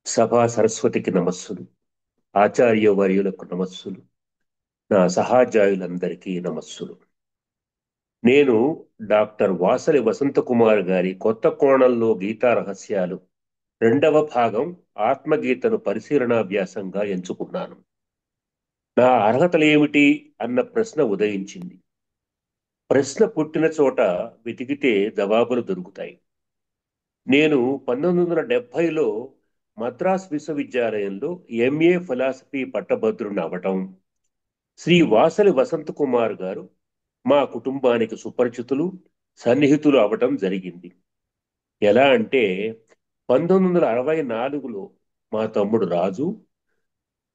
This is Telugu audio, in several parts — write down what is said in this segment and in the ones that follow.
సభా సరస్వతికి నమస్సులు, ఆచార్య వర్యులకు నమస్సులు, నా సహాధ్యాయులందరికీ నమస్సులు. నేను డాక్టర్ వాసలి వసంతకుమార్ గారి కొత్త కోణంలో గీతా రహస్యాలు రెండవ భాగం ఆత్మగీతను పరిశీలనాభ్యాసంగా ఎంచుకున్నాను. నా అర్హతలేమిటి అన్న ప్రశ్న ఉదయించింది. ప్రశ్న పుట్టిన చోట వెతికితే జవాబులు దొరుకుతాయి. నేను 1970లో మద్రాస్ విశ్వవిద్యాలయంలో ఎంఏ ఫిలాసఫీ పట్టభద్రుని అవటం, శ్రీ వాసలి వసంతకుమార్ గారు మా కుటుంబానికి సుపరిచితులు, సన్నిహితులు అవటం జరిగింది. ఎలా అంటే 1964లో మా తమ్ముడు రాజు,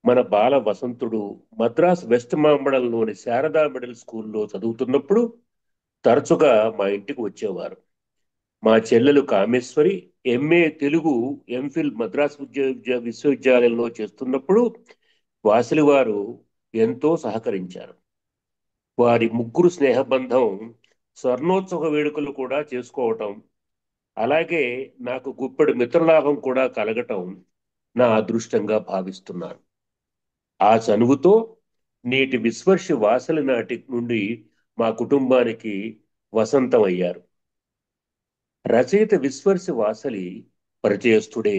మన బాల వసంతుడు మద్రాస్ వెస్ట్ మాంబళంలోని శారదా మిడిల్ స్కూల్లో చదువుతున్నప్పుడు తరచుగా మా ఇంటికి వచ్చేవారు. మా చెల్లెలు కామేశ్వరి ఎంఏ తెలుగు ఎంఫిల్ మద్రాస్ విశ్వవిద్యాలయంలో చేస్తున్నప్పుడు వాసలి వారు ఎంతో సహకరించారు. వారి ముగ్గురు స్నేహబంధం స్వర్ణోత్సవ వేడుకలు కూడా చేసుకోవటం, అలాగే నాకు గుప్పెడు మిత్రలాభం కూడా కలగటం నా అదృష్టంగా భావిస్తున్నాను. ఆ చనువుతో నేటి విశ్వర్షి వాసలి నాటి నుండి మా కుటుంబానికి వసంతం అయ్యారు. రచయిత విశ్వర్షి వాసలి పరిచయస్తుడే.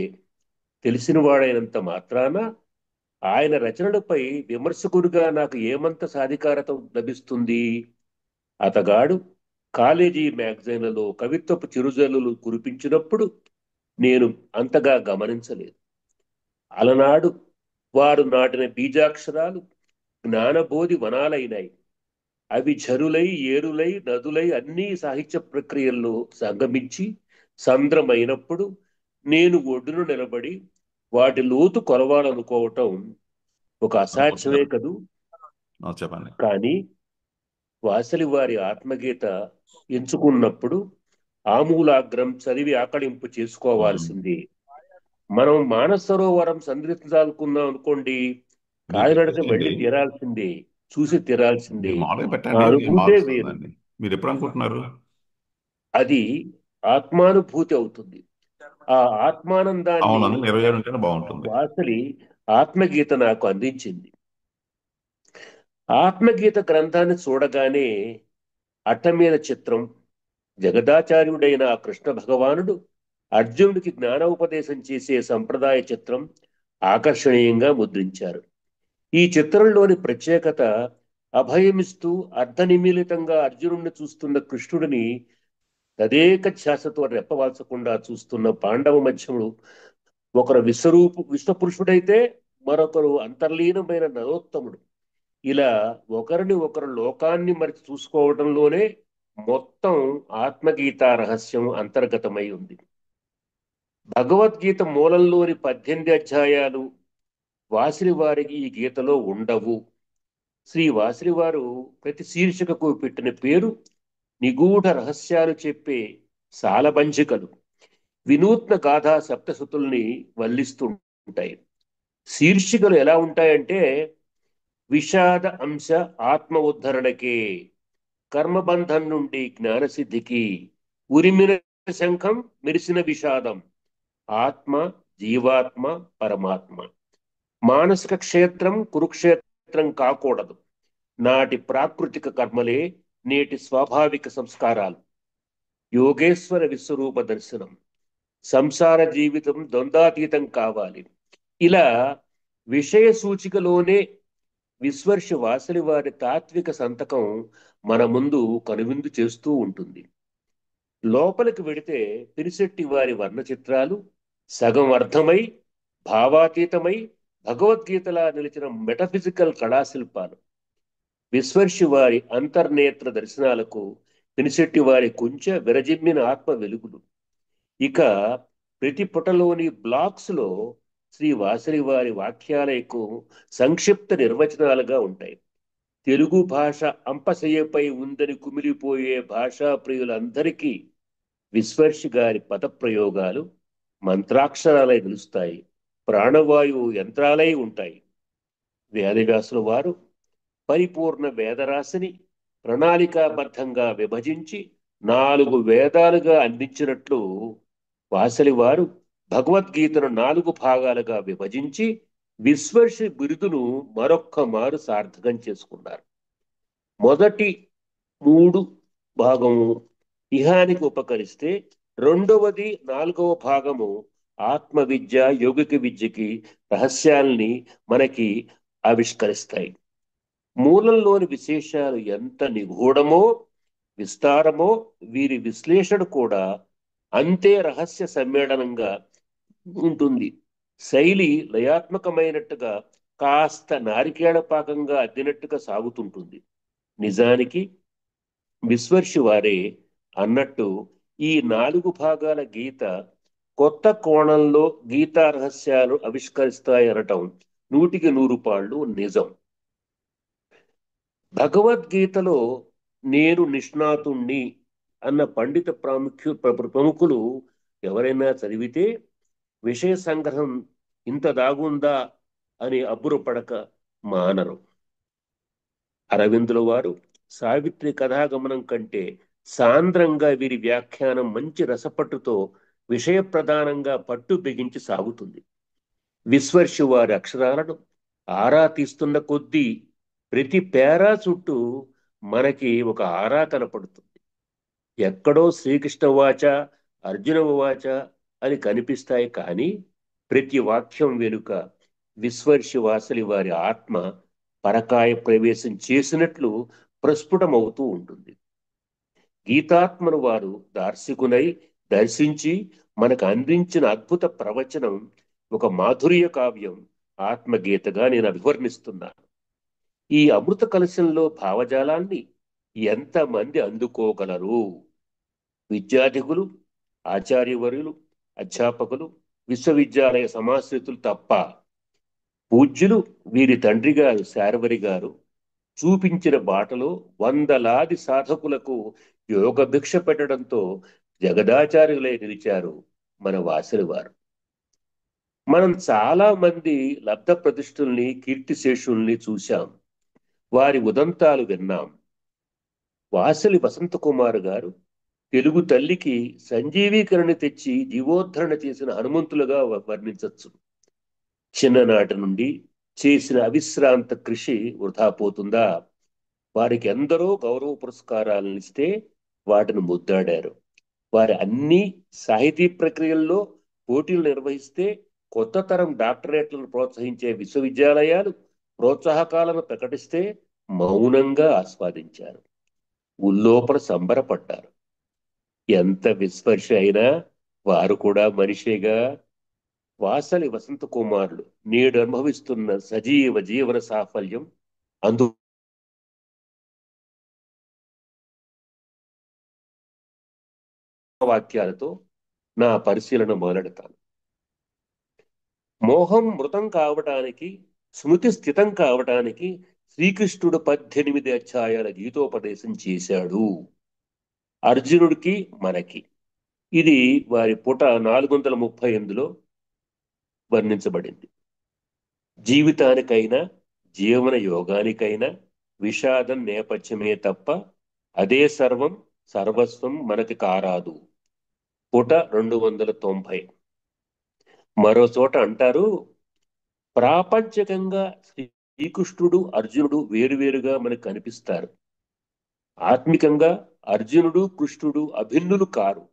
తెలిసినవాడైనంత మాత్రాన ఆయన రచనలపై విమర్శకుడిగా నాకు ఏమంత సాధికారత లభిస్తుంది? అతగాడు కాలేజీ మ్యాగజైన్లలో కవిత్వపు చిరుజల్లులు కురిపించినప్పుడు నేను అంతగా గమనించలేదు. అలనాడు వారు నాటిన బీజాక్షరాలు జ్ఞానబోధి వనాలైనాయి. అవి ఝరులై, ఏరులై, నదులై అన్ని సాహిత్య ప్రక్రియల్లో సంగమించి సంద్రమైనప్పుడు నేను ఒడ్డున నిలబడి వాటి లోతు కొలవాలనుకోవటం ఒక అసాధ్యమే కదూ. చెప్పండి. కానీ వాసలి వారి ఆత్మగీత ఎంచుకున్నప్పుడు ఆమూలాగ్రం చదివి ఆకళింపు చేసుకోవాల్సింది. మనం మానస సరోవరం సందర్శించాలనుకున్నాం అనుకోండి, కాలినడక వెళ్ళి తీరాల్సిందే, చూసి తీరాల్సిందే. మామూలుగా ఆ పెట్టండి, అనుభూతే వేరు. మారుస్తుందండి. మీరు ఎప్పుడు అనుకుంటున్నారు? అది ఆత్మానుభూతి అవుతుంది. ఆ ఆత్మానందాన్ని అవునండి, 27 ఉంటేనే బాగుంటుంది. వాసలి ఆత్మగీత నాకు అందించింది. ఆత్మగీత గ్రంథాన్ని చూడగానే అట్ట మీద చిత్రం, జగదాచార్యుడైన ఆ కృష్ణ భగవానుడు అర్జునుడికి జ్ఞానోపదేశం చేసే సంప్రదాయ చిత్రం ఆకర్షణీయంగా ముద్రించారు. ఈ చిత్రంలోని ప్రత్యేకత అభయమిస్తూ అర్ధనిమీలితంగా అర్జునుడిని చూస్తున్న కృష్ణుడిని తదేక ధ్యాసతో రెప్పవాల్చకుండా చూస్తున్న పాండవ మధ్యముడు ఒకరు విశ్వపురుషుడైతే మరొకరు అంతర్లీనమైన నరోత్తముడు. ఇలా ఒకరిని ఒకరు లోకాన్ని మరిచి చూసుకోవడంలోనే మొత్తం ఆత్మగీత రహస్యం అంతర్గతమై ఉంది. భగవద్గీత మూలంలోని 18 అధ్యాయాలు వాసిరి వారికి ఈ గీతలో ఉండవు. శ్రీ వాసిరి వారు ప్రతి శీర్షికకు పెట్టిన పేరు నిగూఢ రహస్యాలు చెప్పే సాలబంజికలు, వినూత్న గాథా సప్తశతుల్ని వల్లిస్తుంటాయి. శీర్షికలు ఎలా ఉంటాయంటే విషాద అంశ ఆత్మ ఉద్ధరణకే, కర్మబంధం నుండి జ్ఞానసిద్ధికి, ఉరిమిన శంఖం మెరిసిన విషాదం, ఆత్మ, జీవాత్మ, పరమాత్మ, మానసిక క్షేత్రం కురుక్షేత్రం కాకూడదు, నాటి ప్రాకృతిక కర్మలే నేటి స్వాభావిక సంస్కారాలు, యోగేశ్వర విశ్వరూప దర్శనం, సంసార జీవితం ద్వంద్వాతీతం కావాలి. ఇలా విషయ సూచికలోనే విశ్వర్షి వాసలి వారి తాత్విక సంతకం మన ముందు కనువిందు చేస్తూ ఉంటుంది. లోపలికి వెడితే పినిశెట్టి వారి వర్ణ చిత్రాలు సగం అర్థమై భావాతీతమై భగవద్గీతలా నిలిచిన మెటఫిజికల్ కళాశిల్పాలు. విశ్వర్షి వారి అంతర్నేత్ర దర్శనాలకు పినిశెట్టి వారి కొంచె విరజిమ్మిన ఆత్మ వెలుగులు. ఇక ప్రతి పుటలోని బ్లాక్స్ లో శ్రీ వాసరి వారి వాక్యాలకు సంక్షిప్త నిర్వచనాలుగా ఉంటాయి. తెలుగు భాష అంపశయ్యపై ఉందని కుమిలిపోయే భాషా ప్రియులందరికీ విశ్వర్షి గారి పదప్రయోగాలు మంత్రాక్షరాలై నిలుస్తాయి, ప్రాణవాయువు యంత్రాలై ఉంటాయి. వేదవ్యాసుల వారు పరిపూర్ణ వేదరాశిని ప్రణాళికాబద్ధంగా విభజించి 4 వేదాలుగా అందించినట్లు వాసలి వారు భగవద్గీతను 4 భాగాలుగా విభజించి విశ్వర్షి బిరుదును మరొక్క మారు సార్థకం చేసుకున్నారు. మొదటి 3 భాగము ఇహానికి ఉపకరిస్తే, రెండవది 4వ భాగము ఆత్మ విద్య, యోగిక విద్యకి రహస్యాల్ని మనకి ఆవిష్కరిస్తాయి. మూలంలోని విశేషాలు ఎంత నిగూఢమో విస్తారమో వీరి విశ్లేషణ కూడా అంతే రహస్య సమ్మేళనంగా ఉంటుంది. శైలి లయాత్మకమైనట్టుగా కాస్త నారికేళ పాకంగా అద్దినట్టుగా సాగుతుంటుంది. నిజానికి విశ్వర్షి వారే అన్నట్టు ఈ 4 భాగాల గీత కొత్త కోణంలో గీతా రహస్యాలు ఆవిష్కరిస్తాయనటం 100కి 100 పాళ్ళు నిజం. భగవద్గీతలో నేను నిష్ణాతుణ్ణి అన్న పండిత ప్రముఖులు ఎవరైనా చదివితే విషయ సంగ్రహం ఇంత దాగుందా అని అబ్బురపడక మానరు. అరవిందుల వారు సావిత్రి కథాగమనం కంటే సాంద్రంగా వీరి వ్యాఖ్యానం మంచి రసపట్టుతో విషయ ప్రధానంగా పట్టు బిగించి సాగుతుంది. విశ్వర్షి వారి అక్షరాలను ఆరా తీస్తున్న కొద్దీ ప్రతి పేరా చుట్టూ మనకి ఒక ఆరా కనపడుతుంది. ఎక్కడో శ్రీకృష్ణ వాచ, అర్జున వాచ అని కనిపిస్తాయి, కానీ ప్రతి వాక్యం వెనుక విశ్వర్షి వాసలి వారి ఆత్మ పరకాయ ప్రవేశం చేసినట్లు ప్రస్ఫుటమవుతూ ఉంటుంది. గీతాత్మను వారు దార్శికునై దర్శించి మనకు అందించిన అద్భుత ప్రవచనం ఒక మాధుర్య కావ్యం, ఆత్మగీతగా నేను అభివర్ణిస్తున్నాను. ఈ అమృత కలశంలో భావజాలాన్ని ఎంతమంది అందుకోగలరు? విద్యార్థికులు, ఆచార్యవర్యులు, అధ్యాపకులు, విశ్వవిద్యాలయ సమాశ్రితులు తప్ప. పూజ్యులు వీరి తండ్రి గారు శార్వరి గారు చూపించిన బాటలో వందలాది సాధకులకు యోగ భిక్ష పెట్టడంతో జగదాచార్యులై నిలిచారు మన వాసలి వారు. మనం చాలా మంది లబ్ధ ప్రతిష్ఠుల్ని, కీర్తిశేషుల్ని చూశాం, వారి ఉదంతాలు విన్నాం. వాసలి వసంత కుమార్ గారు తెలుగు తల్లికి సంజీవీకరణ తెచ్చి జీవోద్ధరణ చేసిన హనుమంతులుగా వర్ణించవచ్చు. చిన్ననాటి నుండి చేసిన అవిశ్రాంత కృషి వృధా పోతుందా? వారికి ఎందరో గౌరవ పురస్కారాలను ఇస్తే వాటిని ముద్దాడారు. వారి అన్ని సాహితీ ప్రక్రియల్లో పోటీలు నిర్వహిస్తే కొత్త తరం డాక్టరేట్లను ప్రోత్సహించే విశ్వవిద్యాలయాలు ప్రోత్సాహకాలను ప్రకటిస్తే మౌనంగా ఆస్వాదించారు, ఉల్లోపల సంబరపడ్డారు. ఎంత విస్పర్శ అయినా వారు కూడా మనిషేగా. వాసలి వసంత కుమారుడు నేడు అనుభవిస్తున్న సజీవ జీవన సాఫల్యం అందు వాక్యాలతో నా పరిశీలన మొదలెడతాను. మోహం మృతం కావటానికి, స్మృతి స్థితం కావటానికి శ్రీకృష్ణుడు 18 అధ్యాయాల గీతోపదేశం చేశాడు. అర్జునుడికి, మనకి. ఇది వారి పుట 438లో వర్ణించబడింది. జీవితానికైనా జీవన యోగానికైనా విషాదం నేపథ్యమే తప్ప అదే సర్వం సర్వస్వం మనకి కారాదు. పుట 290. మరో చోట అంటారు, ప్రాపంచికంగా శ్రీకృష్ణుడు అర్జునుడు వేరువేరుగా మనకు కనిపిస్తారు. ఆత్మికంగా అర్జునుడు కృష్ణుడు అభిన్నులు కారు.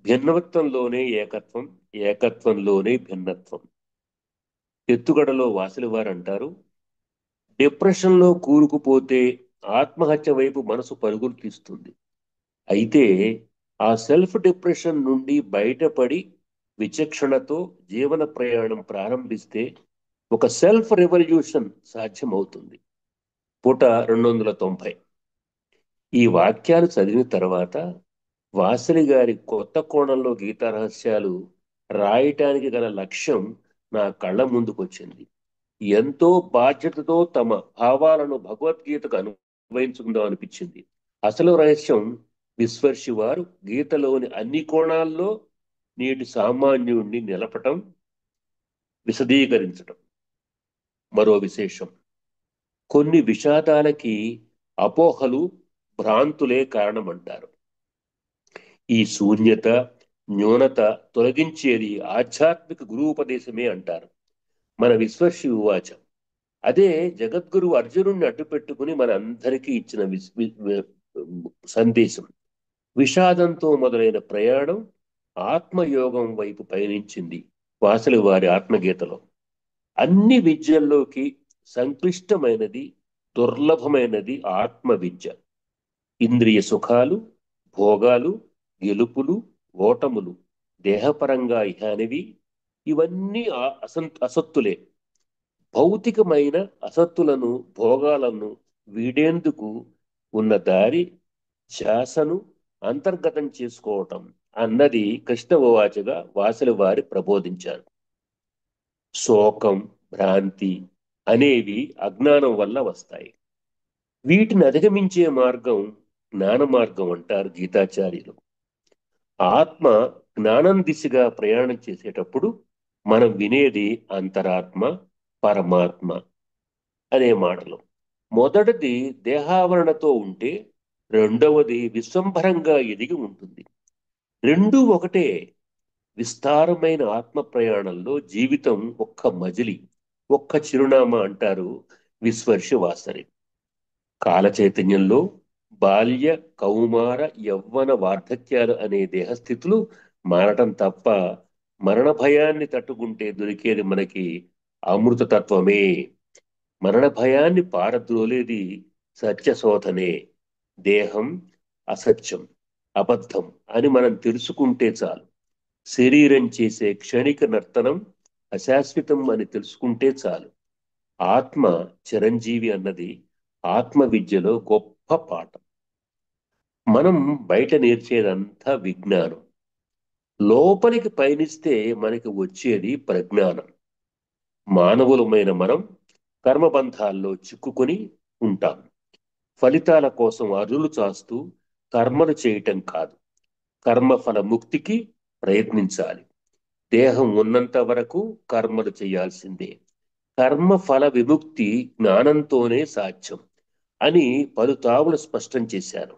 భిన్నత్వంలోనే ఏకత్వం, ఏకత్వంలోనే భిన్నత్వం. ఎత్తుగడలో వాసలి వారు అంటారు, డిప్రెషన్లో కూరుకుపోతే ఆత్మహత్య వైపు మనసు పరుగులు తీస్తుంది. అయితే ఆ సెల్ఫ్ డిప్రెషన్ నుండి బయటపడి విచక్షణతో జీవన ప్రయాణం ప్రారంభిస్తే ఒక సెల్ఫ్ రెవల్యూషన్ సాధ్యమవుతుంది. పుట 290. ఈ వాక్యాలు చదివిన తర్వాత వాసలి గారి కొత్త కోణంలో గీతా రహస్యాలు రాయటానికి గల లక్ష్యం నా కళ్ళ ముందుకొచ్చింది. ఎంతో బాధ్యతతో తమ భావాలను భగవద్గీతకు అన్వయించుకుందాం అనిపించింది. అసలు రహస్యం విశ్వర్షి వారు గీతలోని అన్ని కోణాల్లో నేటి సామాన్యుణ్ణి నిలపటం, విశదీకరించటం. మరో విశేషం, కొన్ని విషాదాలకి అపోహలు, భ్రాంతులే కారణమంటారు. ఈ శూన్యత, న్యూనత తొలగించేది ఆధ్యాత్మిక గురూపదేశమే అంటారు. మన విశ్వర్షి ఉవాచ. అదే జగద్గురు అర్జునుడిని అడ్డుపెట్టుకుని మన అందరికీ ఇచ్చిన సందేశం. విషాదంతో మొదలైన ప్రయాణం ఆత్మయోగం వైపు పయనించింది వాసలి వారి ఆత్మగీతలో. అన్ని విద్యల్లోకి సంక్లిష్టమైనది, దుర్లభమైనది ఆత్మ విద్య. ఇంద్రియ సుఖాలు, భోగాలు, గెలుపులు, ఓటములు దేహపరంగా ఇహానివి, ఇవన్నీ అసత్తులే. భౌతికమైన అసత్తులను, భోగాలను వీడేందుకు ఉన్న దారి ధ్యాసను అంతర్గతం చేసుకోవటం అన్నది కృష్ణవాచగా వాసలి వారి ప్రబోధించారు. శోకం, భ్రాంతి అనేవి అజ్ఞానం వల్ల వస్తాయి. వీటిని అధిగమించే మార్గం జ్ఞాన మార్గం అంటారు గీతాచార్యులు. ఆత్మ జ్ఞానం దిశగా ప్రయాణం చేసేటప్పుడు మనం వినేది అంతరాత్మ, పరమాత్మ అనే మాటలు. మొదటిది దేహావరణతో ఉంటే రెండవది విశ్వంభరంగా ఎదిగి ఉంటుంది. రెండూ ఒకటే. విస్తారమైన ఆత్మ ప్రయాణంలో జీవితం ఒక్క మజిలి, ఒక్క చిరునామా అంటారు విశ్వర్ష వాసరి. కాల చైతన్యంలో బాల్య, కౌమార, యవ్వన, వార్ధక్యాలు అనే దేహస్థితులు మారటం తప్ప మరణ భయాన్ని తట్టుకుంటే దొరికేది మనకి అమృతతత్వమే. మరణ భయాన్ని పారద్రోలేది సత్యశోధనే. దేహం అసత్యం, అబద్ధం అని మనం తెలుసుకుంటే చాలు. శరీరం చేసే క్షణిక నర్తనం అశాశ్వతం అని తెలుసుకుంటే చాలు. ఆత్మ చిరంజీవి అన్నది ఆత్మ విద్యలో గొప్ప పాఠం. మనం బయట నేర్చేదంతా విజ్ఞానం. లోపలికి పయనిస్తే మనకి వచ్చేది ప్రజ్ఞానం. మానవులమైన మనం కర్మబంధాల్లో చిక్కుకొని ఉంటాం. ఫలితాల కోసం అరులు చాస్తూ కర్మలు చేయటం కాదు, కర్మఫల ముక్తికి ప్రయత్నించాలి. దేహం ఉన్నంత వరకు కర్మలు చేయాల్సిందే. కర్మఫల విముక్తి జ్ఞానంతోనే సాధ్యం అని పలుతావులు స్పష్టం చేశారు.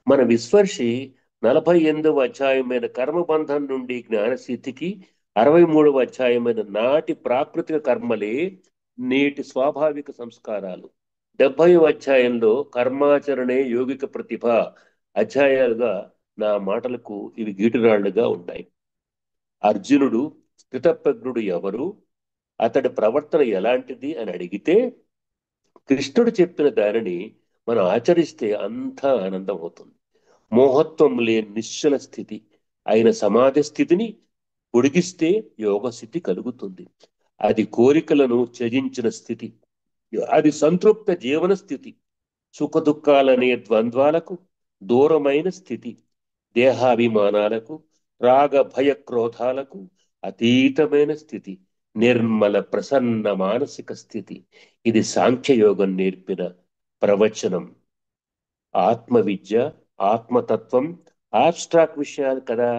మన విశ్వర్షి 48వ అధ్యాయమైన కర్మబంధం నుండి జ్ఞానసిద్ధికి, 63వ అధ్యాయమైన నాటి ప్రాకృతిక కర్మలే నేటి స్వాభావిక సంస్కారాలు, 70వ అధ్యాయంలో కర్మాచరణే యోగిక ప్రతిభ అధ్యాయాలుగా నా మాటలకు ఇవి గీటురాళ్లుగా ఉంటాయి. అర్జునుడు స్థితప్రజ్ఞుడు ఎవరు, అతడి ప్రవర్తన ఎలాంటిది అని అడిగితే కృష్ణుడు చెప్పిన దానిని మనం ఆచరిస్తే అంతా ఆనందం అవుతుంది. మోహత్వం లేని నిశ్చల స్థితి అయిన సమాధి స్థితిని పొడిగిస్తే యోగ స్థితి కలుగుతుంది. అది కోరికలను త్యజించిన స్థితి. అది సంతృప్త జీవన స్థితి. సుఖ దుఃఖాలనే ద్వంద్వాలకు దూరమైన స్థితి. దేహాభిమానాలకు, రాగ భయ క్రోధాలకు అతీతమైన స్థితి. నిర్మల ప్రసన్న మానసిక స్థితి. ఇది సాంఖ్యయోగం నేర్పిన ప్రవచనం. ఆత్మ విద్య, ఆత్మతత్వం ఆబ్స్ట్రాక్ట్ విషయాలు కదా.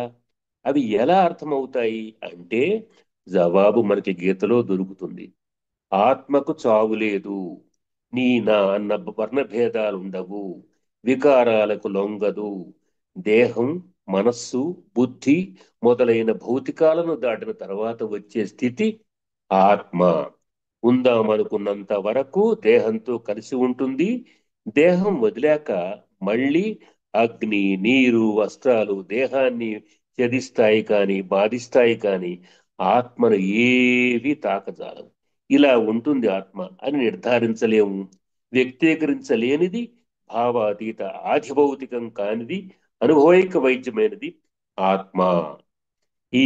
అవి ఎలా అర్థమవుతాయి అంటే జవాబు మనకి గీతలో దొరుకుతుంది. ఆత్మకు చావు లేదు, నీ నా అన్న వర్ణభేదాలు ఉండవు, వికారాలకు లొంగదు. దేహం, మనస్సు, బుద్ధి మొదలైన భౌతికాలను దాటిన తర్వాత వచ్చే స్థితి ఆత్మ. ఉందామనుకున్నంత వరకు దేహంతో కలిసి ఉంటుంది. దేహం వదిలాక మళ్ళీ అగ్ని, నీరు, వస్త్రాలు దేహాన్ని ఛేదిస్తాయి కానీ, బాధిస్తాయి కానీ ఆత్మను ఏవి తాకజాలవు. ఇలా ఉంటుంది ఆత్మ అని నిర్ధారించలేము. వ్యక్తీకరించలేనిది, భావాతీత, ఆధిభౌతికం కానిది, అనుభవైక వైద్యమైనది ఆత్మ. ఈ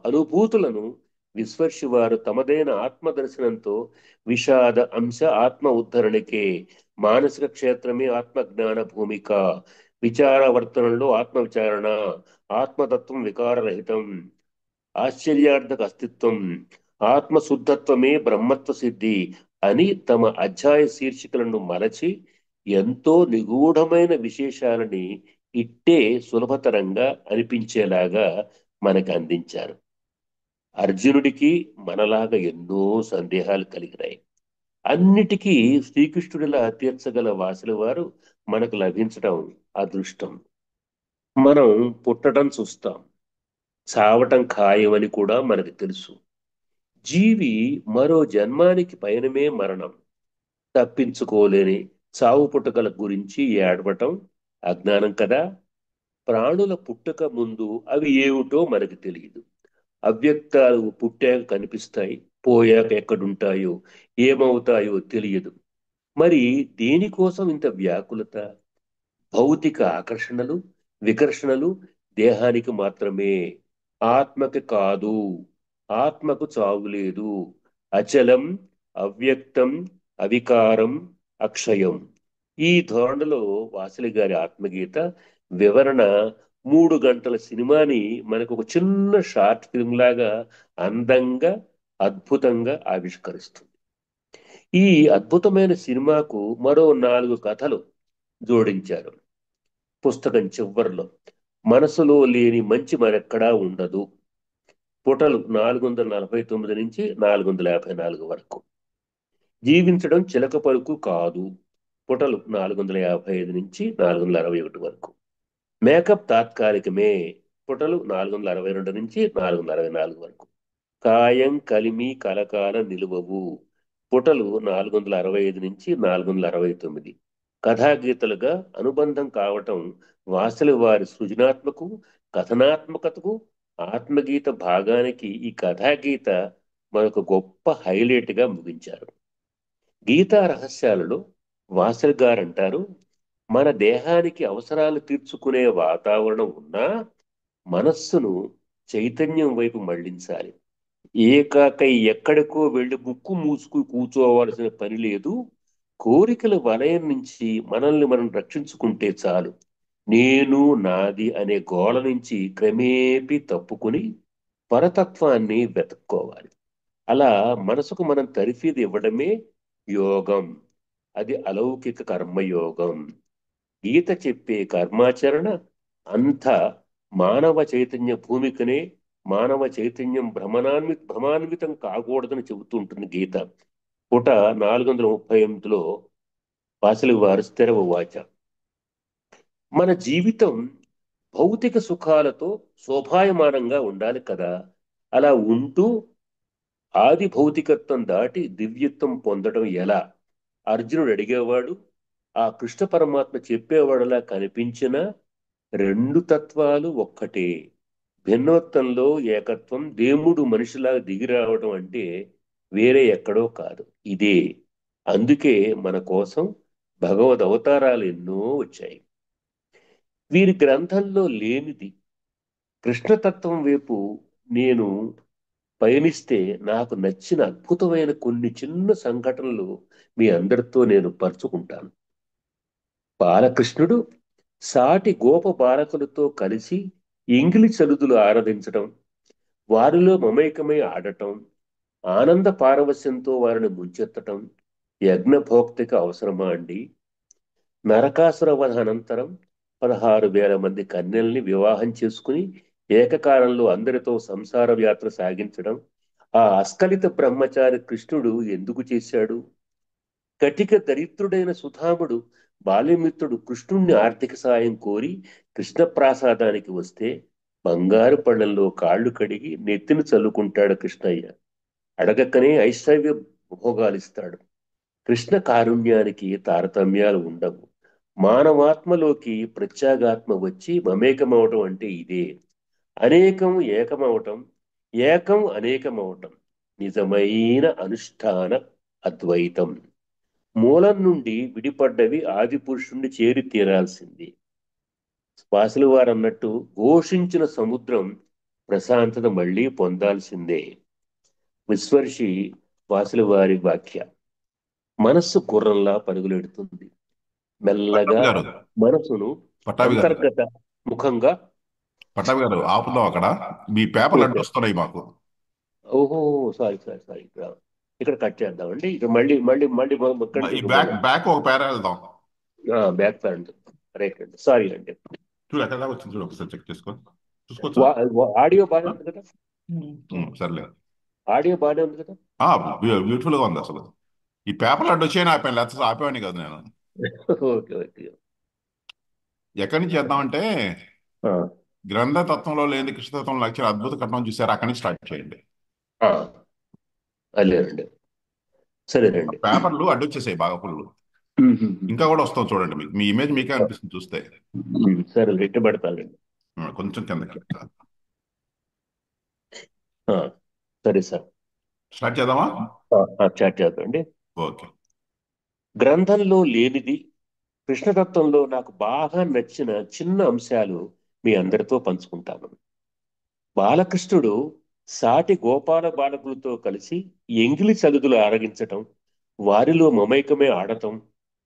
అనుభూతులను విశ్వర్షి వారు తమదైన ఆత్మ దర్శనంతో విషాద అంశ ఆత్మ ఉద్ధరణకే, మానసిక క్షేత్రమే ఆత్మజ్ఞాన భూమిక, విచారవర్తనంలో ఆత్మ విచారణ, ఆత్మతత్వం వికారరహితం, ఆశ్చర్యార్థక అస్తిత్వం, ఆత్మశుద్ధత్వమే బ్రహ్మత్వ సిద్ధి అని తమ అధ్యాయ శీర్షికలను మలచి ఎంతో నిగూఢమైన విశేషాలని ఇట్టే సులభతరంగా అనిపించేలాగా మనకు అందించారు. అర్జునుడికి మనలాగా ఎన్నో సందేహాలు కలిగినాయి. అన్నిటికీ శ్రీకృష్ణుడిలా తీర్చగల వాసుల వారు మనకు లభించడం అదృష్టం. మనం పుట్టడం చూస్తాం, చావటం ఖాయమని కూడా మనకు తెలుసు. జీవి మరో జన్మానికి పయనమే మరణం. తప్పించుకోలేని చావు పుట్టుకల గురించి ఏడవటం అజ్ఞానం కదా. ప్రాణుల పుట్టుక ముందు అవి ఏమిటో మనకు తెలియదు. అవ్యక్తాలు పుట్టాక కనిపిస్తాయి, పోయాక ఎక్కడుంటాయో ఏమవుతాయో తెలియదు. మరి దేనికోసం ఇంత వ్యాకులత? భౌతిక ఆకర్షణలు, వికర్షణలు దేహానికి మాత్రమే, ఆత్మకి కాదు. ఆత్మకు చావు లేదు. అచలం, అవ్యక్తం, అవికారం, అక్షయం. ఈ ధోరణిలో వాసలి గారి ఆత్మగీత వివరణ 3 గంటల సినిమాని మనకు ఒక చిన్న షార్ట్ ఫిల్మ్ లాగా అందంగా, అద్భుతంగా ఆవిష్కరిస్తుంది. ఈ అద్భుతమైన సినిమాకు మరో 4 కథలు జోడించారు. పుస్తకం చివరిలో మనసులో లేని మంచి మరెక్కడా ఉండదు. పుటలు 449 నుంచి 454 వరకు. జీవించడం చిలక పలుకు కాదు. పుటలు 455 నుంచి 461 వరకు. మేకప్ తాత్కాలికమే. పుటలు 462 నుంచి 464 వరకు. కాయం కలిమి కలకాల నిలువవు. పుటలు 465 నుంచి 469. కథాగీతలుగా అనుబంధం కావటం వాసలి వారి సృజనాత్మకు, కథనాత్మకతకు, ఆత్మగీత భాగానికి ఈ కథాగీత మనకు గొప్ప హైలైట్గా ముగించారు. గీతా రహస్యాలలో వాసలి గారంటారు, మన దేహానికి అవసరాలు తీర్చుకునే వాతావరణం ఉన్నా మనస్సును చైతన్యం వైపు మళ్లించాలి. ఏకాకై ఎక్కడికో వెళ్ళి ముక్కు మూసుకు కూర్చోవలసిన పని లేదు. కోరికల వలయం నుంచి మనల్ని మనం రక్షించుకుంటే చాలు. నేను నాది అనే గోల నుంచి క్రమేపీ తప్పుకుని పరతత్వాన్ని వెతుక్కోవాలి. అలా మనసుకు మనం తరిఫీదు ఇవ్వడమే యోగం. అది అలౌకిక కర్మయోగం. గీత చెప్పే కర్మాచరణ అంత మానవ చైతన్య భూమికనే, మానవ చైతన్యం భ్రమాన్వితం కాకూడదని చెబుతుంటుంది గీత. పుట 438లో వాసలి వారు స్థిరవ వాచ. మన జీవితం భౌతిక సుఖాలతో శోభాయమానంగా ఉండాలి కదా. అలా ఉంటూ ఆది భౌతికత్వం దాటి దివ్యత్వం పొందడం ఎలా? అర్జునుడు అడిగేవాడు. ఆ కృష్ణ పరమాత్మ చెప్పేవాడులా కనిపించిన రెండు తత్వాలు ఒక్కటే. భిన్నత్వంలో ఏకత్వం. దేవుడు మనిషిలా దిగి రావడం అంటే వేరే ఎక్కడో కాదు, ఇదే. అందుకే మన కోసం భగవద్ అవతారాలు ఎన్నో వచ్చాయి. వీరి గ్రంథంలో లేనిది. కృష్ణతత్వం వైపు నేను పయనిస్తే నాకు నచ్చిన అద్భుతమైన కొన్ని చిన్న సంఘటనలు మీ అందరితో నేను పంచుకుంటాను. బాలకృష్ణుడు సాటి గోప బాలకులతో కలిసి ఎంగిలి చలుదులు ఆరాధించటం, వారిలో మమైకమై ఆడటం, ఆనంద పారవస్యంతో వారిని ముంచెత్తటం యజ్ఞభోక్తికి అవసరమా అండి? నరకాసుర వధ అనంతరం 16,000 మంది కన్యల్ని వివాహం చేసుకుని ఏకకాలంలో అందరితో సంసార యాత్ర సాగించడం ఆ అస్కలిత బ్రహ్మచారి కృష్ణుడు ఎందుకు చేశాడు? కటిక దరిద్రుడైన సుధాముడు బాల్యమిత్రుడు కృష్ణుణ్ణి ఆర్థిక సాయం కోరి కృష్ణప్రాసాదానికి వస్తే బంగారు పళ్ళల్లో కాళ్ళు కడిగి నెత్తిన చల్లుకుంటాడు కృష్ణయ్య. అడగక్కనే ఐశ్వర్య భోగాలిస్తాడు. కృష్ణ కారుణ్యానికి తారతమ్యాలు ఉండవు. మానవాత్మలోకి ప్రత్యేగాత్మ వచ్చి మమేకమవటం అంటే ఇదే. అనేకం ఏకమవటం, ఏకం అనేకమవటం నిజమైన అనుష్ఠాన అద్వైతం. మూలం నుండి విడిపడ్డవి ఆది పురుషుణ్ణి చేరి తీరాల్సింది. వాసులు వారు అన్నట్టు ఘోషించిన సముద్రం ప్రశాంతత మళ్ళీ పొందాల్సిందే. విశ్వర్షి వాసుల వారి వాక్య. మనస్సు గుర్రంలా పరుగులెడుతుంది. పట్టాభి మెల్లగా గారు మనసును పట్టాభి గారు అంతర్గత ముఖంగా పట్టాభి గారు ఆపుదాం అక్కడ. మీ పేపర్లు ఓకే. అడ్డొస్తున్నాయి మాకు. ఓహో, సారీ సారీ సారీ, ఇక్కడ ఇక్కడ కట్ చేద్దామండి. ఇక మళ్ళీ మళ్ళీ మళ్ళీ ఈ కంటిన్యూ బ్యాక్ మనం. బ్యాక్ ఒక పేర వెళ్దాం. Back pant. రైట్ అండి, సారీ అండి. చూడు ఎక్కడ దాకా వచ్చింది, చూడు ఒకసారి చెక్ చేసుకో. చూసుకోవచ్చా? ఆడియో బాగానే ఆ? ఉంది కదా? సర్లే. ఆడియో బాగానే ఉంది కదా? బ్యూటిఫుల్ గా ఉంది అసలు. ఈ పేపర్లు అడ్డొచ్చాయని ఆపాను, లేకపోతే ఆపేవాడిని కాదు నేను. Okay okay. ఎక్కడి నుంచి చేద్దామంటే, ఆ, గ్రంథతత్వంలో లేని కృష్ణతత్వం లక్ష్యం అద్భుత కథనం చూసారు, అక్కడి నుంచి స్టార్ట్ చేయండి. ఆ, అదేనండి. ఆ సరేనండి. పేపర్లు అడ్డొచ్చేసాయి బాగా ఫుల్. ఉమ్. ఇంకా కూడా వస్తాం చూడండి, మీకు మీ ఇమేజ్ మీకే అనిపిస్తుంది చూస్తే. సరే, రెట్టి పెడతానండి. కొంచెం కిందకి. ఆ, సరే సార్. స్టార్ట్ చేద్దామా? చాట్ చేద్దామండి. ఓకే. గ్రంథంలో లేనిది, కృష్ణతత్వంలో నాకు బాగా నచ్చిన చిన్న అంశాలు మీ అందరితో పంచుకుంటాను. బాలకృష్ణుడు సాటి గోపాల బాలకులతో కలిసి ఎంగిలి చదువులు ఆరగించటం, వారిలో మమైకమే ఆడటం,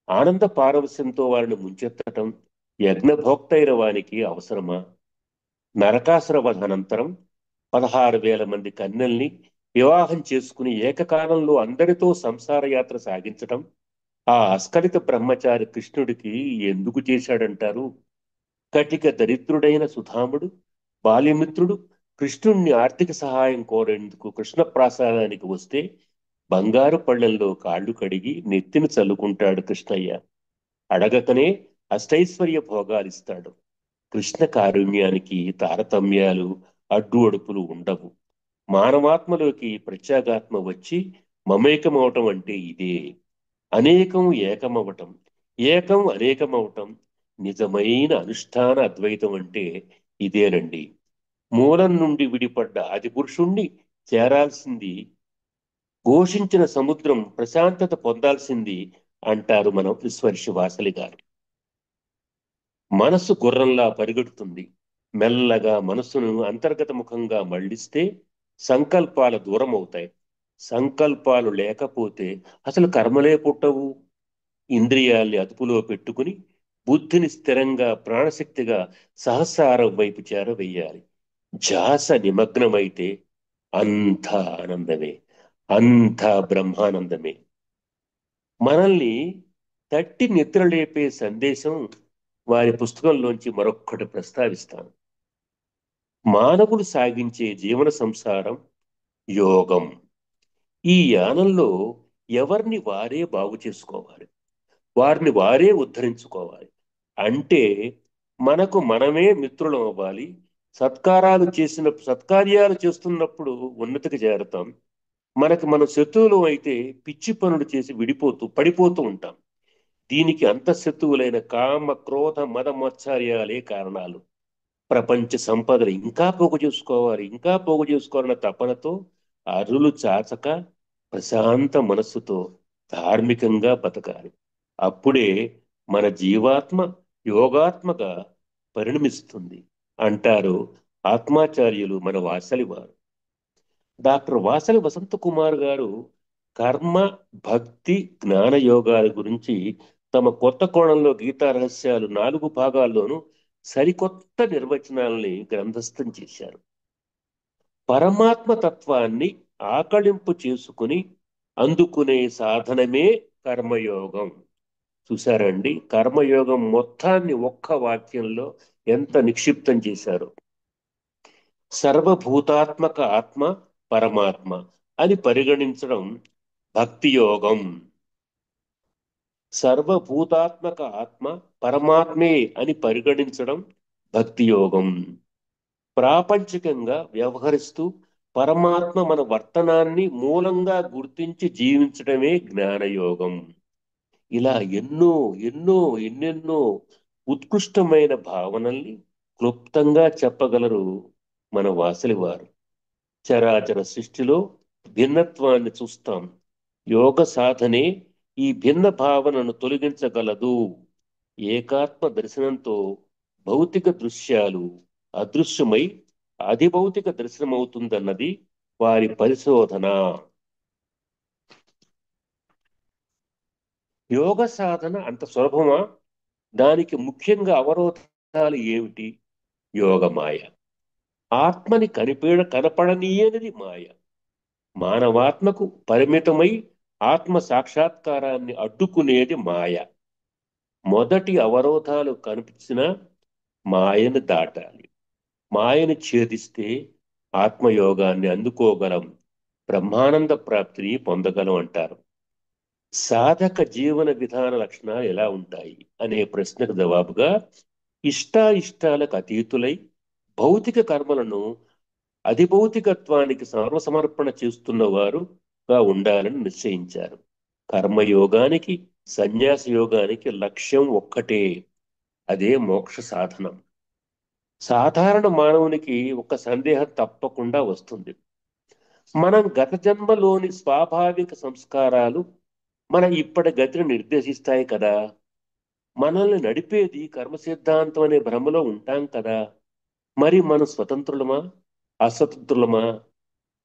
ఆనంద పారవస్యంతో వారిని ముంచెత్తటం యజ్ఞభోక్తైన వానికి అవసరమా? నరకాసుర వధ అనంతరం 16,000 మంది కన్యల్ని వివాహం చేసుకుని ఏకకాలంలో అందరితో సంసార యాత్ర సాగించటం ఆ అస్ఖలిత బ్రహ్మచారి కృష్ణుడికి ఎందుకు చేశాడంటారు? కటిక దరిద్రుడైన సుధాముడు బాల్యమిత్రుడు కృష్ణుణ్ణి ఆర్థిక సహాయం కోరేందుకు కృష్ణప్రాసాదానికి వస్తే బంగారు పళ్ళెంలో కాళ్ళు కడిగి నెత్తిన చల్లుకుంటాడు కృష్ణయ్య. అడగకనే అష్టైశ్వర్య భోగాలిస్తాడు. కృష్ణ కారుణ్యానికి తారతమ్యాలు, అడ్డు అడుపులు ఉండవు. మానవాత్మలోకి ప్రత్యేగాత్మ వచ్చి మమేకమవటం అంటే ఇదే. అనేకం ఏకమవటం, ఏకం అనేకమవటం, నిజమైన అనుష్ఠాన అద్వైతం అంటే ఇదేనండి. మూలం నుండి విడిపడ్డ ఆదిపురుషుణ్ణి చేరాల్సింది, ఘోషించిన సముద్రం ప్రశాంతత పొందాల్సింది అంటారు మనం విశ్వర్షి వాసలి గారు. మనస్సు గుర్రంలా పరిగెడుతుంది. మెల్లగా మనస్సును అంతర్గతముఖంగా మళ్లిస్తే సంకల్పాల దూరం అవుతాయి. సంకల్పాలు లేకపోతే అసలు కర్మలే పుట్టవు. ఇంద్రియాల్ని అదుపులో పెట్టుకుని బుద్ధిని స్థిరంగా ప్రాణశక్తిగా సహస్రారం వైపు చేరవేయాలి. ధ్యాస నిమగ్నమైతే అంత ఆనందమే, అంత బ్రహ్మానందమే. మనల్ని తట్టి నిద్రలేపే సందేశం వారి పుస్తకంలోంచి మరొక్కటి ప్రస్తావిస్తాను. మానవులు సాగించే జీవన సంసారం యోగం. ఈ యానంలో ఎవరిని వారే బాగు చేసుకోవాలి, వారిని వారే ఉద్ధరించుకోవాలి. అంటే మనకు మనమే మిత్రులం అవ్వాలి. సత్కార్యాలు చేస్తున్నప్పుడు ఉన్నతికి చేరతాం. మనకి మనం శత్రువులు అయితే పిచ్చి పనులు చేసి పడిపోతూ ఉంటాం. దీనికి అంతఃశత్రువులైన కామ క్రోధ మద మత్సర్యాలే కారణాలు. ప్రపంచ సంపదలు ఇంకా పోగు చేసుకోవాలి, ఇంకా పోగు చేసుకోవాలన్న తపనతో అరులు చాచక ప్రశాంత మనస్సుతో ధార్మికంగా బతకాలి. అప్పుడే మన జీవాత్మ యోగాత్మగా పరిణమిస్తుంది అంటారు ఆత్మాచార్యులు మన వాసలి వారు. డాక్టర్ వాసలి వసంత కుమార్ గారు కర్మ, భక్తి, జ్ఞాన యోగాల గురించి తమ కొత్త కోణంలో గీతా రహస్యాలు 4 భాగాల్లోనూ సరికొత్త నిర్వచనాల్ని గ్రంథస్థం చేశారు. పరమాత్మ తత్వాన్ని ఆకళింపు చేసుకుని అందుకునే సాధనమే కర్మయోగం. చూశారండి, కర్మయోగం మొత్తాన్ని ఒక్క వాక్యంలో ఎంత నిక్షిప్తం చేశారు. సర్వభూతాత్మక ఆత్మ పరమాత్మ అని పరిగణించడం భక్తి యోగం. సర్వభూతాత్మక ఆత్మ పరమాత్మే అని పరిగణించడం భక్తి యోగం. ప్రాపంచికంగా వ్యవహరిస్తూ పరమాత్మ మన వర్తనాన్ని మూలంగా గుర్తించి జీవించడమే జ్ఞానయోగం. ఇలా ఎన్నో ఎన్నో ఎన్నెన్నో ఉత్కృష్టమైన భావనల్ని క్లుప్తంగా చెప్పగలరు మన వాసలి వారు. చరాచర సృష్టిలో భిన్నత్వాన్ని చూస్తాం. యోగ సాధనే ఈ భిన్న భావనను తొలగించగలదు. ఏకాత్మ దర్శనంతో భౌతిక దృశ్యాలు అదృశ్యమై అధిభౌతిక దర్శనమవుతుందన్నది వారి పరిశోధన. యోగ సాధన అంత సులభమా? దానికి ముఖ్యంగా అవరోధాలు ఏమిటి? యోగమాయ. ఆత్మని కనపడనీయనిది మాయ. మానవాత్మకు పరిమితమై ఆత్మ సాక్షాత్కారాన్ని అడ్డుకునేది మాయ. మొదటి అవరోధాలు కనిపించిన మాయను దాటాలి. మాయను ఛేదిస్తే ఆత్మయోగాన్ని అందుకోగలం, బ్రహ్మానంద ప్రాప్తిని పొందగలం అంటారు. సాధక జీవన విధాన లక్షణాలు ఎలా ఉంటాయి అనే ప్రశ్నకు జవాబుగా, ఇష్టాయిష్టాలకు అతీతులై భౌతిక కర్మలను అధిభౌతికత్వానికి సర్వసమర్పణ చేస్తున్న వారుగా ఉండాలని నిశ్చయించారు. కర్మయోగానికి, సన్యాస యోగానికి లక్ష్యం ఒక్కటే, అదే మోక్ష సాధనం. సాధారణ మానవునికి ఒక సందేహం తప్పకుండా వస్తుంది. మనం గత జన్మలోని స్వాభావిక సంస్కారాలు మన ఇప్పటి గతిని నిర్దేశిస్తాయి కదా. మనల్ని నడిపేది కర్మ సిద్ధాంతం అనే భ్రమలో ఉంటాం కదా. మరి మనం స్వతంత్రులమా, అస్వతంత్రులమా?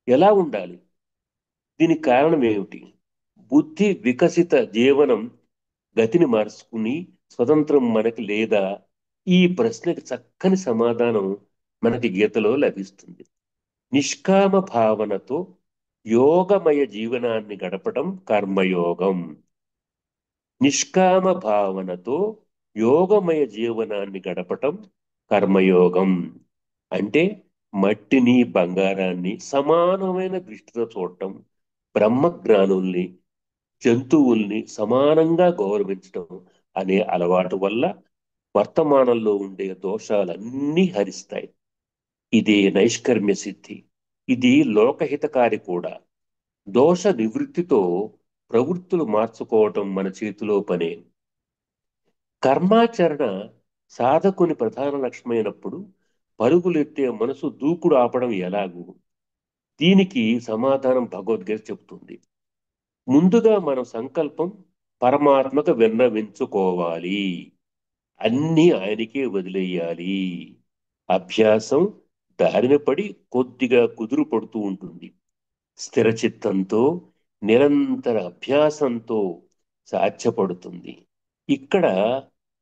ఎలా ఉండాలి? దీనికి కారణం ఏమిటి? బుద్ధి వికసిత జీవనం గతిని మార్చుకుని స్వతంత్రం మనకి లేదా? ఈ ప్రశ్నకి చక్కని సమాధానం మనకి గీతలో లభిస్తుంది. నిష్కామ భావనతో యోగమయ జీవనాన్ని గడపడం కర్మయోగం. నిష్కామ భావనతో యోగమయ జీవనాన్ని గడపటం కర్మయోగం. అంటే మట్టిని బంగారాన్ని సమానమైన దృష్టితో చూడటం, బ్రహ్మజ్ఞానుల్ని జంతువుల్ని సమానంగా గౌరవించడం అనే అలవాటు వల్ల వర్తమానంలో ఉండే దోషాలన్నీ హరిస్తాయి. ఇదే నైష్కర్మ్య సిద్ధి. ఇది లోకహితకారి కూడా. దోష నివృత్తితో ప్రవృత్తులు మార్చుకోవటం మన చేతిలో పనే. కర్మాచరణ సాధకుని ప్రధాన లక్ష్యమైనప్పుడు పరుగులెత్తే మనసు దూకుడు ఆపడం ఎలాగూ? దీనికి సమాధానం భగవద్గీత చెబుతుంది. ముందుగా మన సంకల్పం పరమాత్మకు విన్నవించుకోవాలి. అన్నీ ఆయనకే వదిలేయాలి. అభ్యాసం దారిన పడి కొద్దిగా కుదురు పడుతూ ఉంటుంది. స్థిరచిత్తంతో నిరంతర అభ్యాసంతో సాధ్యపడుతుంది. ఇక్కడ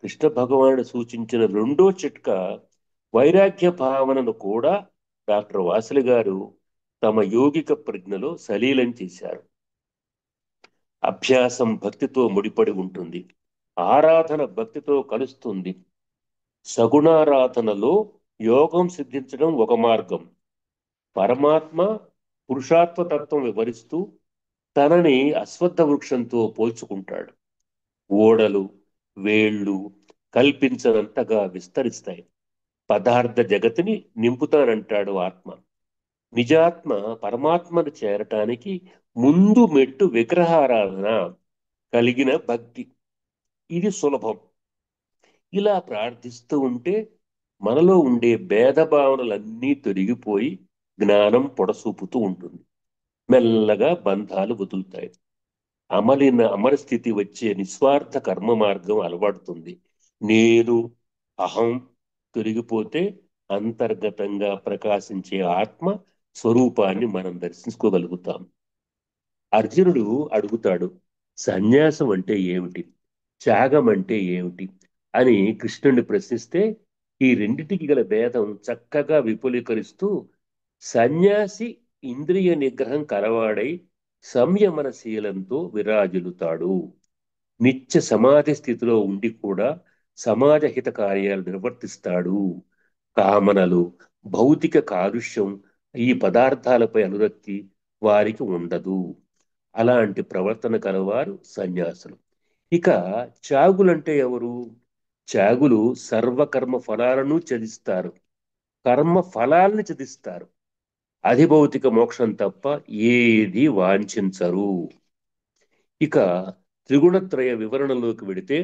కృష్ణ భగవానుడు సూచించిన రెండో చిట్కా వైరాగ్య భావనను కూడా డాక్టర్ వాసలి గారు తమ యోగిక ప్రజ్ఞలో సలీలం చేశారు. అభ్యాసం భక్తితో ముడిపడి ఉంటుంది. ఆరాధన భక్తితో కలుస్తుంది. సగుణారాధనలో యోగం సిద్ధించడం ఒక మార్గం. పరమాత్మ పురుషాత్మతత్వం వివరిస్తూ తనని అశ్వత్థ వృక్షంతో పోల్చుకుంటాడు. ఓడలు, వేళ్ళు కల్పించనంతగా విస్తరిస్తాయి. పదార్థ జగతిని నింపుతానంటాడు ఆత్మ. నిజాత్మ పరమాత్మను చేరటానికి ముందు మెట్టు విగ్రహారాధన కలిగిన భక్తి. ఇది సులభం. ఇలా ప్రార్థిస్తూ ఉంటే మనలో ఉండే భేదభావనలన్నీ తొలగిపోయి జ్ఞానం పొడసూపుతూ ఉంటుంది. మెల్లగా బంధాలు వదులుతాయి. అమర స్థితి వచ్చే నిస్వార్థ కర్మ మార్గం అలవాడుతుంది. నేను, అహం తొలగిపోతే అంతర్గతంగా ప్రకాశించే ఆత్మ స్వరూపాన్ని మనం దర్శించుకోగలుగుతాం. అర్జునుడు అడుగుతాడు, సన్యాసం అంటే ఏమిటి, త్యాగం అంటే ఏమిటి అని కృష్ణుడిని ప్రశ్నిస్తే, ఈ రెండిటికి గల భేదం చక్కగా విపులీకరిస్తూ, సన్యాసి ఇంద్రియ నిగ్రహం కలవాడై సంయమనశీలంతో విరాజిల్లుతాడు. నిత్య సమాధి స్థితిలో ఉండి కూడా సమాజ హిత కార్యాలు నిర్వర్తిస్తాడు. కామనలు, భౌతిక కాలుష్యం, ఈ పదార్థాలపై అనురక్తి వారికి ఉండదు. అలాంటి ప్రవర్తన కలవారు సన్యాసులు. ఇక త్యాగులంటే ఎవరు? త్యాగులు సర్వకర్మ ఫలాలను త్యజిస్తారు. కర్మ ఫలాల్ని త్యజిస్తారు. అధిభౌతిక మోక్షం తప్ప ఏది వాంఛించరు. ఇక త్రిగుణత్రయ వివరణలోకి వెడితే,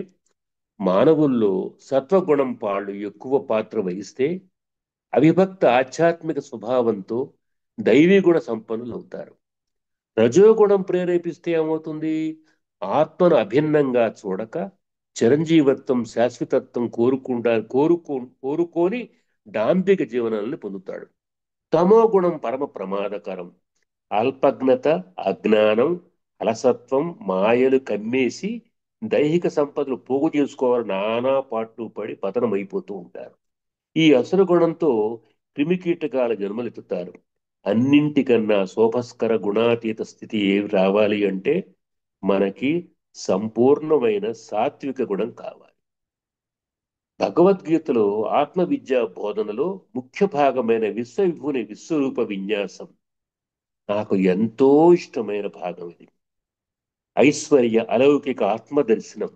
మానవుల్లో సత్వగుణం పాళ్ళు ఎక్కువ పాత్ర వహిస్తే అవిభక్త ఆధ్యాత్మిక స్వభావంతో దైవీ గుణ సంపన్నులు అవుతారు. రజోగుణం ప్రేరేపిస్తే ఏమవుతుంది? ఆత్మను అభిన్నంగా చూడక చిరంజీవత్వం, శాశ్వతత్వం కోరుకొని డాంబిక జీవనాన్ని పొందుతాడు. తమో గుణం పరమ ప్రమాదకరం. అల్పజ్ఞత, అజ్ఞానం, అలసత్వం, మాయలు కమ్మేసి దైహిక సంపదలు పోగు చేసుకోవాలని నానా పాట్లు పడి పతనమైపోతూ ఉంటారు. ఈ అసుర గుణంతో క్రిమికీటకాల జన్మలెత్తుతారు. అన్నింటికన్నా శోభస్కర గుణాతీత స్థితి ఏమి రావాలి అంటే మనకి సంపూర్ణమైన సాత్విక గుణం కావాలి. భగవద్గీతలో ఆత్మవిద్యా బోధనలో ముఖ్య భాగమైన విశ్వవిభుని విశ్వరూప విన్యాసం నాకు ఎంతో ఇష్టమైన భాగం ఇది. ఐశ్వర్య అలౌకిక ఆత్మదర్శనం,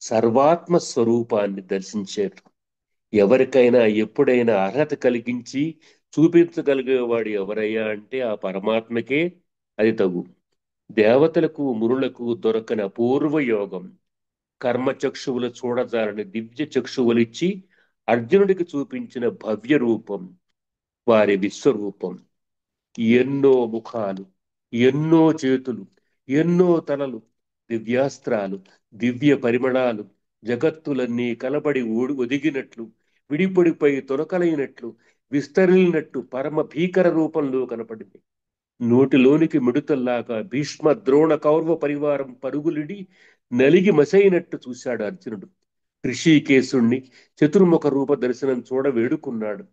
సర్వాత్మ స్వరూపాన్ని దర్శించారు. ఎవరికైనా ఎప్పుడైనా అర్హత కలిగించి చూపించగలిగేవాడు ఎవరయ్యా అంటే ఆ పరమాత్మకే అది తగు. దేవతలకు మునులకు దొరకని అపూర్వ యోగం. కర్మ చక్షువులు చూడజాలని దివ్య చక్షువులిచ్చి అర్జునుడికి చూపించిన భవ్య రూపం వారి విశ్వరూపం. ఎన్నో ముఖాలు, ఎన్నో చేతులు, ఎన్నో తలలు, దివ్యాస్త్రాలు, దివ్య పరిమళాలు, జగత్తులన్నీ కలబడి ఒదిగినట్లు, విడిపొడిపై తొలకలైనట్లు, విస్తరిల్లినట్టు పరమ భీకర రూపంలో కనపడింది. నోటిలోనికి మిడుతల్లాగా భీష్మ ద్రోణ కౌరవ పరివారం పరుగులిడి నలిగి మసైనట్టు చూశాడు అర్జునుడు. ఋషికేశుణ్ణి చతుర్ముఖ రూప దర్శనం చూడ వేడుకున్నాడు.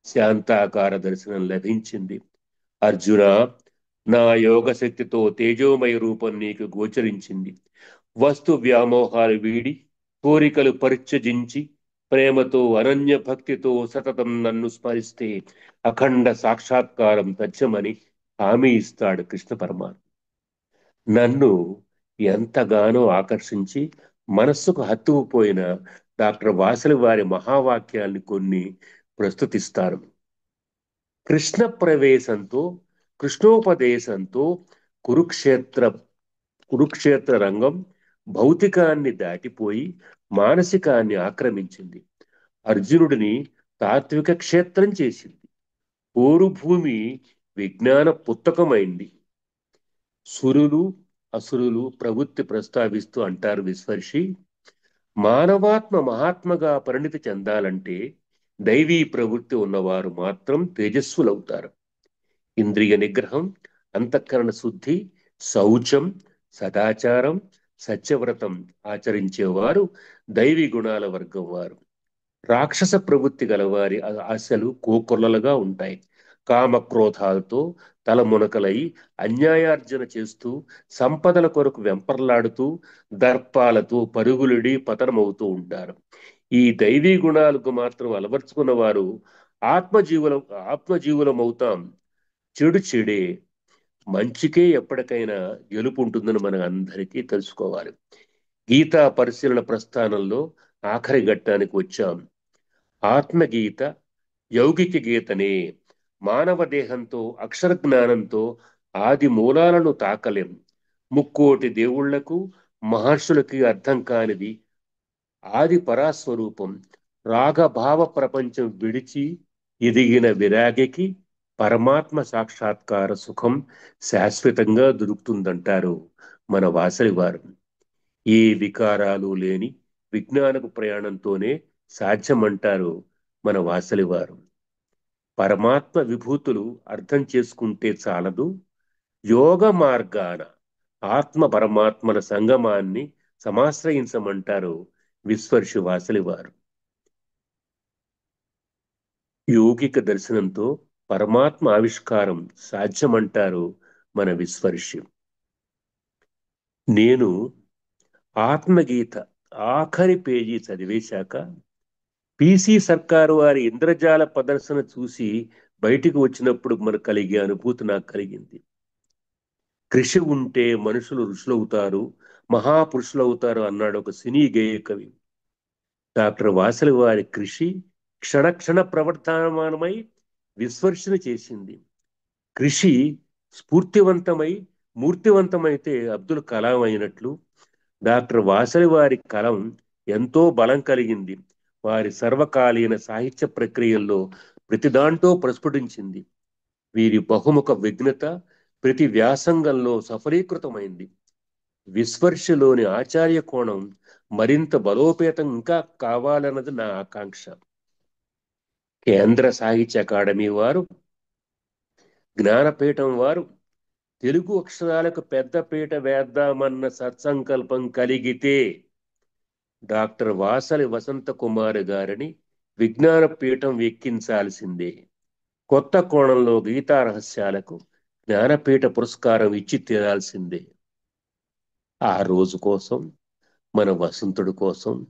శాంతాకార దర్శనం లభించింది. అర్జున, నా యోగ శక్తితో తేజోమయ రూపం నీకు గోచరించింది. వస్తు వ్యామోహాలు వీడి కోరికలు పరిత్యజించి ప్రేమతో అనన్య భక్తితో సతతం నన్ను స్మరిస్తే అఖండ సాక్షాత్కారం తథ్యమని హామీ ఇస్తాడు కృష్ణ పరమాత్మ. నన్ను ఎంతగానో ఆకర్షించి మనస్సుకు హత్తుకుపోయిన డాక్టర్ వాసలి వారి మహావాక్యాల్ని కొన్ని ప్రస్తుతిస్తారు. కృష్ణ ప్రవేశంతో, కృష్ణోపదేశంతో కురుక్షేత్ర కురుక్షేత్ర రంగం భౌతికాన్ని దాటిపోయి మానసికాన్ని ఆక్రమించింది. అర్జునుడిని తాత్విక క్షేత్రం చేసింది. పోరు భూమి విజ్ఞాన పుస్తకమైంది. సురులు అసురులు ప్రవృత్తి ప్రస్తావిస్తూ అంటారు విశ్వర్షి, మానవాత్మ మహాత్మగా పరిణితి చెందాలంటే దైవీ ప్రవృత్తి ఉన్నవారు మాత్రం తేజస్సులవుతారు. ఇంద్రియ నిగ్రహం, అంతఃకరణ శుద్ధి, శౌచం, సదాచారం, సత్యవ్రతం ఆచరించేవారు దైవీ గుణాల వర్గం వారు. రాక్షస ప్రవృత్తి గలవారి ఆశలు కోకొల్లలుగా ఉంటాయి. కామక్రోధాలతో తలమునకలై అన్యాయార్జన చేస్తూ సంపదల కొరకు వెంపర్లాడుతూ దర్పాలతో పరుగులుడి పతనమవుతూ ఉంటారు. ఈ దైవీ గుణాలకు మాత్రం అలవర్చుకున్న వారు ఆత్మజీవులం ఆత్మజీవులమవుతాం. చెడు చెడే, మంచికే ఎప్పటికైనా గెలుపు ఉంటుందని మనం అందరికీ తెలుసుకోవాలి. గీతా పరిశీలన ప్రస్థానంలో ఆఖరి ఘట్టానికి వచ్చాం. ఆత్మగీత యౌగిక గీతనే. మానవ దేహంతో అక్షర జ్ఞానంతో ఆది మూలాలను తాకలేం. ముక్కోటి దేవుళ్లకు మహర్షులకి అర్థం కానిది ఆది పరాస్వరూపం. రాగభావ ప్రపంచం విడిచి ఎదిగిన విరాగికి పరమాత్మ సాక్షాత్కార సుఖం శాశ్వతంగా దొరుకుతుందంటారు మన వాసలి వారు. ఏ వికారాలు లేని విజ్ఞానపు ప్రయాణంతోనే సాధ్యమంటారు మన వాసలి వారు. పరమాత్మ విభూతులు అర్థం చేసుకుంటే చాలదు, యోగ మార్గాన ఆత్మ పరమాత్మల సంగమాన్ని సమాశ్రయించమంటారు విశ్వర్షి వాసలి వారు. యోగిక దర్శనంతో పరమాత్మ ఆవిష్కారం సాధ్యమంటారు మన విశ్వర్షి. నేను ఆత్మగీత ఆఖరి పేజీ చదివేశాక పిసి సర్కారు వారి ఇంద్రజాల ప్రదర్శన చూసి బయటికి వచ్చినప్పుడు మనకు కలిగే అనుభూతి నాకు కలిగింది. కృషి ఉంటే మనుషులు ఋషులవుతారు, మహాపురుషులవుతారు అన్నాడు ఒక సినీ గేయ కవి. డాక్టర్ వాసలి వారి కృషి క్షణ ప్రవర్తమానమై విశ్వర్షణ చేసింది. కృషి స్ఫూర్తివంతమై మూర్తివంతమైతే అబ్దుల్ కలాం అయినట్లు డాక్టర్ వాసలి వారి కలం ఎంతో బలం కలిగింది. వారి సర్వకాలీన సాహిత్య ప్రక్రియల్లో ప్రతి దాంట్లో ప్రస్ఫుటించింది. వీరి బహుముఖ విఘ్నత ప్రతి వ్యాసంగంలో సఫలీకృతమైంది. విశ్వర్షలోని ఆచార్య కోణం మరింత బలోపేతం ఇంకా కావాలన్నది నా ఆకాంక్ష. కేంద్ర సాహిత్య అకాడమీ వారు, జ్ఞానపీఠం వారు తెలుగు అక్షరాలకు పెద్దపీట వేద్దామన్న సత్సంకల్పం కలిగితే డాక్టర్ వాసలి వసంత కుమార్ గారిని విజ్ఞాన పీఠం ఎక్కించాల్సిందే. కొత్త కోణంలో గీతా రహస్యాలకు జ్ఞానపీఠ పురస్కారం ఇచ్చి తీరాల్సిందే. ఆ రోజు కోసం, మన వసంతుడి కోసం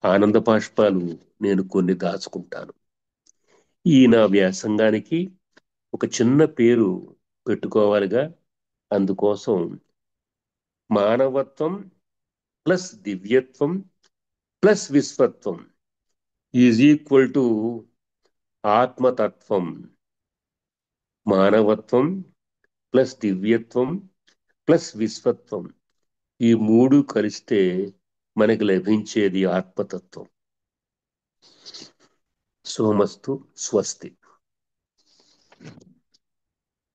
ఆనంద బాష్పాలు నేను కొన్ని దాచుకుంటాను. ఈ నా వ్యాసంగానికి ఒక చిన్న పేరు పెట్టుకోవాలిగా. అందుకోసం మానవత్వం ప్లస్ దివ్యత్వం ప్లస్ విశ్వత్వం ఈజ్ ఈక్వల్ టు ఆత్మతత్వం. మానవత్వం ప్లస్ దివ్యత్వం ప్లస్ విశ్వత్వం, ఈ మూడు కలిస్తే మనకి లభించేది ఆత్మతత్వం. సోమస్తు. స్వస్తి.